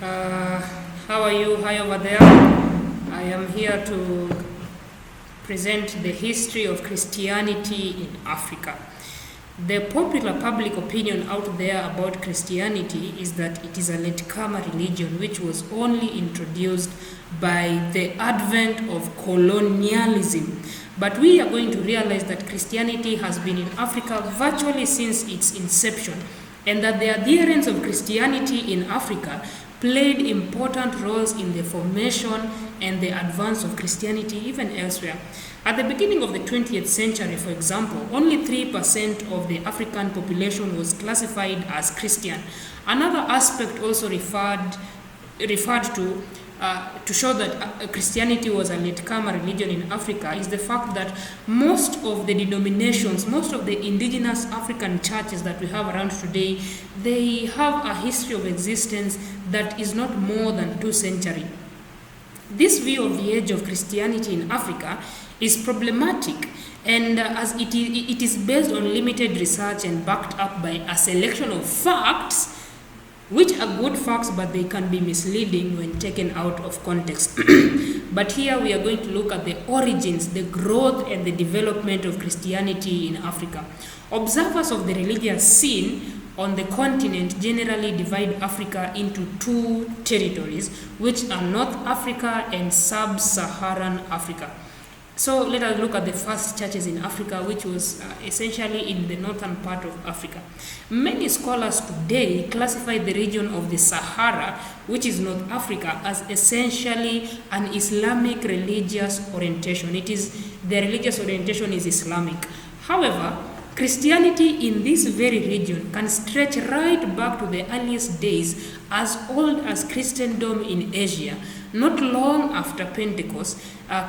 Uh, how are you? Hi over there. I am here to present the history of Christianity in Africa. The popular public opinion out there about Christianity is that it is a latecomer religion which was only introduced by the advent of colonialism. But we are going to realize that Christianity has been in Africa virtually since its inception, and that the adherents of Christianity in Africa played important roles in the formation and the advance of Christianity even elsewhere. At the beginning of the 20th century, for example, only 3% of the African population was classified as Christian. Another aspect also referred to show that Christianity was a latecomer religion in Africa is the fact that most of the denominations, most of the indigenous African churches that we have around today, they have a history of existence that is not more than 2 centuries. This view of the age of Christianity in Africa is problematic, and as it is based on limited research and backed up by a selection of facts, which are good facts, but they can be misleading when taken out of context. But here we are going to look at the origins, the growth, and the development of Christianity in Africa. Observers of the religious scene on the continent generally divide Africa into 2 territories, which are North Africa and Sub-Saharan Africa. So let us look at the first churches in Africa, which was essentially in the northern part of Africa. Many scholars today classify the region of the Sahara, which is North Africa, as essentially an Islamic religious orientation. The religious orientation is Islamic. However, Christianity in this very region can stretch right back to the earliest days, as old as Christendom in Asia. Not long after Pentecost,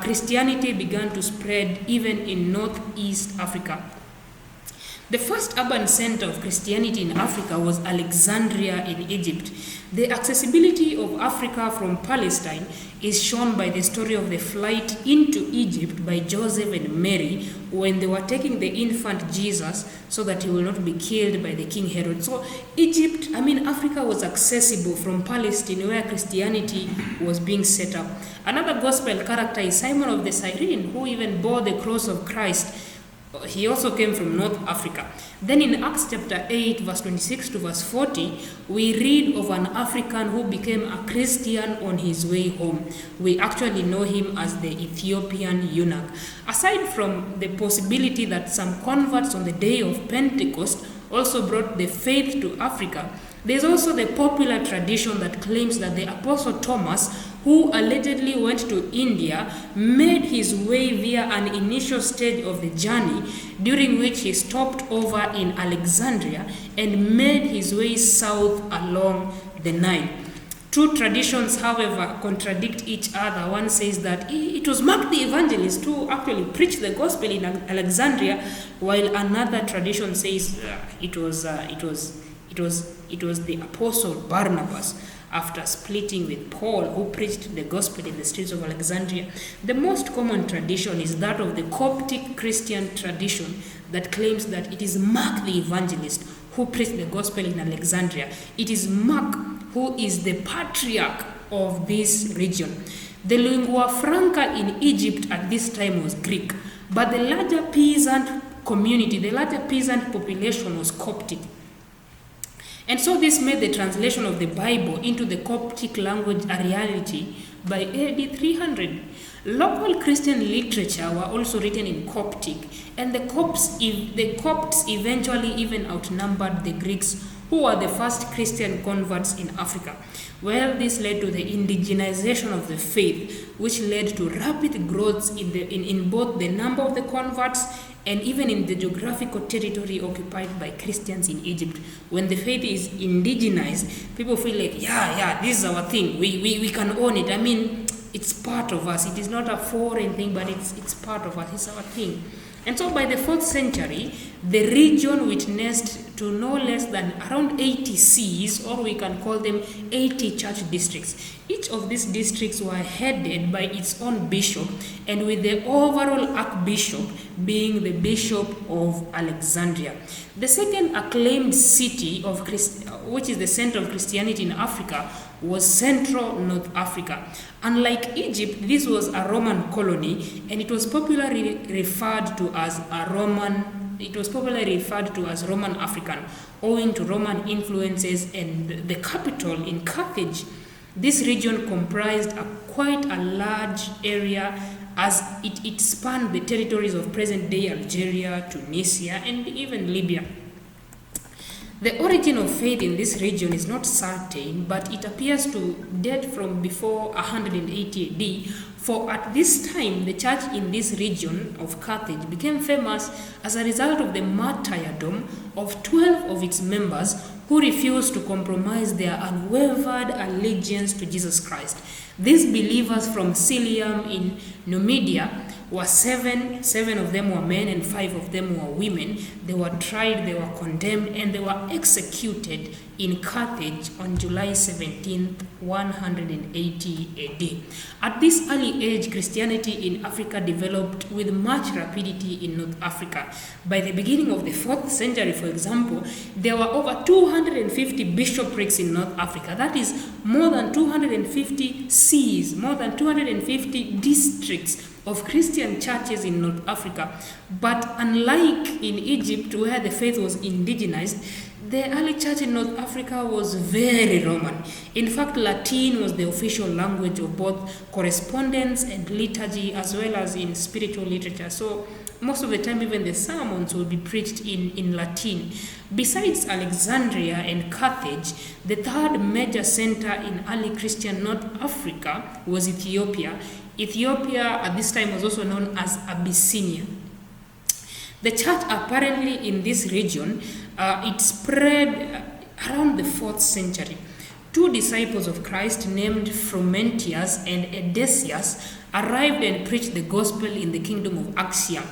Christianity began to spread even in Northeast Africa. The first urban center of Christianity in Africa was Alexandria in Egypt. The accessibility of Africa from Palestine is shown by the story of the flight into Egypt by Joseph and Mary when they were taking the infant Jesus so that he will not be killed by the King Herod. So Africa was accessible from Palestine, where Christianity was being set up. Another gospel character is Simon of the Cyrene, who even bore the cross of Christ. He also came from North Africa. Then in Acts chapter 8, verse 26 to verse 40, we read of an African who became a Christian on his way home. We actually know him as the Ethiopian eunuch. Aside from the possibility that some converts on the day of Pentecost also brought the faith to Africa, there's also the popular tradition that claims that the Apostle Thomas, who allegedly went to India, made his way via an initial stage of the journey, during which he stopped over in Alexandria and made his way south along the Nile. 2 traditions, however, contradict each other. One says that it was Mark the Evangelist who actually preached the gospel in Alexandria, while another tradition says it was the Apostle Barnabas, after splitting with Paul, who preached the gospel in the streets of Alexandria. The most common tradition is that of the Coptic Christian tradition that claims that it is Mark the Evangelist who preached the gospel in Alexandria. It is Mark who is the patriarch of this region. The lingua franca in Egypt at this time was Greek, but the larger peasant community, the larger peasant population was Coptic. And so this made the translation of the Bible into the Coptic language a reality by AD 300. Local Christian literature were also written in Coptic, and the Copts eventually even outnumbered the Greeks, who were the first Christian converts in Africa. Well, this led to the indigenization of the faith, which led to rapid growth in both the number of the converts and even in the geographical territory occupied by Christians in Egypt. When the faith is indigenized, people feel like, this is our thing. We can own it. It's part of us. It is not a foreign thing, but it's part of us. It's our thing. And so by the 4th century, the region witnessed to no less than around 80 sees, or we can call them 80 church districts. Each of these districts were headed by its own bishop, and with the overall archbishop being the Bishop of Alexandria. The second acclaimed city of which is the center of Christianity in Africa, was Central North Africa. Unlike Egypt, this was a Roman colony, and it was popularly referred to as Roman African, owing to Roman influences, and the capital in Carthage. This region comprised quite a large area, as it spanned the territories of present-day Algeria, Tunisia, and even Libya. The origin of faith in this region is not certain, but it appears to date from before 180 AD, for at this time the church in this region of Carthage became famous as a result of the martyrdom of 12 of its members who refused to compromise their unwavered allegiance to Jesus Christ. These believers from Cilium in Numidia were seven of them were men and 5 of them were women. They were tried, they were condemned, and they were executed in Carthage on July 17, 180 AD. At this early age, Christianity in Africa developed with much rapidity in North Africa. By the beginning of the 4th century, for example, there were over 250 bishoprics in North Africa. That is more than 250 sees, more than 250 districts of Christian churches in North Africa. But unlike in Egypt, where the faith was indigenized, the early church in North Africa was very Roman. In fact, Latin was the official language of both correspondence and liturgy, as well as in spiritual literature. So most of the time, even the sermons will be preached in Latin. Besides Alexandria and Carthage, the third major center in early Christian North Africa was Ethiopia. Ethiopia at this time was also known as Abyssinia. The church apparently in this region, it spread around the 4th century. 2 disciples of Christ named Frumentius and Edesius arrived and preached the gospel in the kingdom of Asia.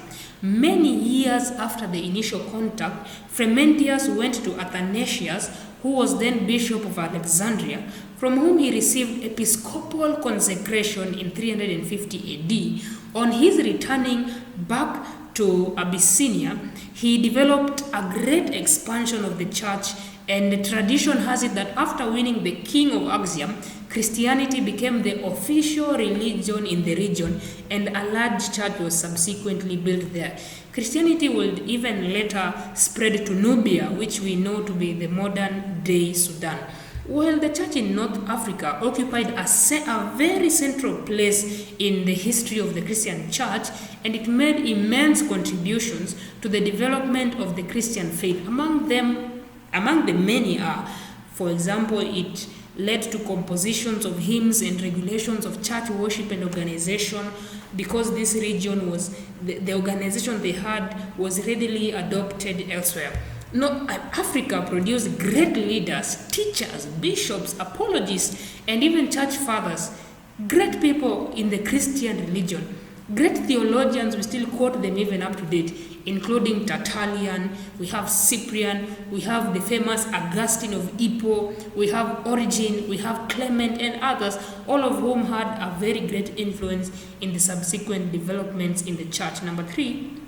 Many years after the initial contact, Frumentius went to Athanasius, who was then Bishop of Alexandria, from whom he received episcopal consecration in 350 AD. On his returning back to Abyssinia, he developed a great expansion of the church, and the tradition has it that after winning the king of Axiom, Christianity became the official religion in the region, and a large church was subsequently built there. Christianity would even later spread to Nubia, which we know to be the modern-day Sudan. Well, the church in North Africa occupied a very central place in the history of the Christian church, and it made immense contributions to the development of the Christian faith. Among the many are, for example, it led to compositions of hymns and regulations of church worship and organization, because this region was, the organization they had was readily adopted elsewhere. Africa produced great leaders, teachers, bishops, apologists, and even church fathers, great people in the Christian religion, great theologians. We still quote them even up to date, including Tertullian, we have Cyprian, we have the famous Augustine of Hippo, we have Origen, we have Clement, and others, all of whom had a very great influence in the subsequent developments in the church. Number 3,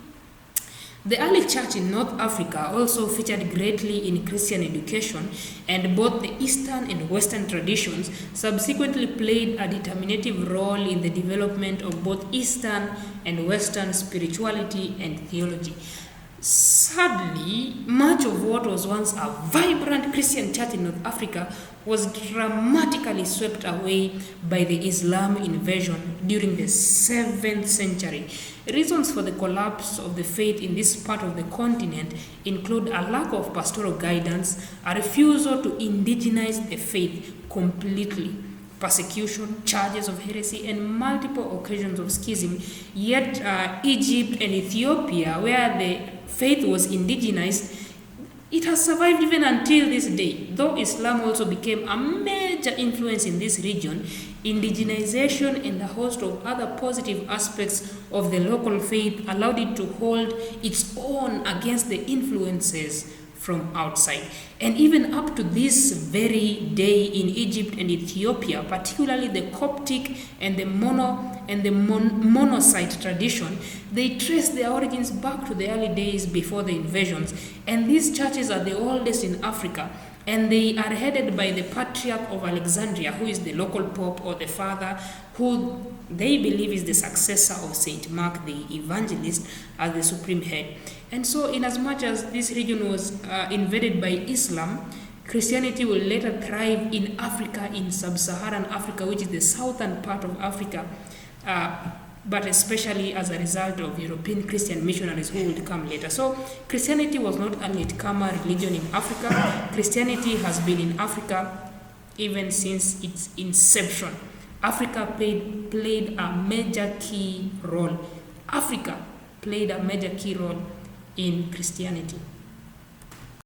the early church in North Africa also featured greatly in Christian education, and both the Eastern and Western traditions subsequently played a determinative role in the development of both Eastern and Western spirituality and theology. Sadly, much of what was once a vibrant Christian church in North Africa was dramatically swept away by the Islam invasion during the 7th century. Reasons for the collapse of the faith in this part of the continent include a lack of pastoral guidance, a refusal to indigenize the faith completely, persecution, charges of heresy, and multiple occasions of schism. Yet Egypt and Ethiopia, where the faith was indigenized, it has survived even until this day. Though Islam also became a major influence in this region, indigenization and a host of other positive aspects of the local faith allowed it to hold its own against the influences from outside. And even up to this very day in Egypt and Ethiopia, particularly the Coptic and the Monocyte tradition, they trace their origins back to the early days before the invasions. And these churches are the oldest in Africa, and they are headed by the Patriarch of Alexandria, who is the local pope or the father, who they believe is the successor of Saint Mark the Evangelist as the supreme head. And so, in as much as this region was invaded by Islam, Christianity will later thrive in Africa, in sub-Saharan Africa, which is the southern part of Africa, but especially as a result of European Christian missionaries who would come later. So Christianity was not a latecomer religion in Africa. Christianity has been in Africa even since its inception. Africa played a major key role. Africa played a major key role in Christianity.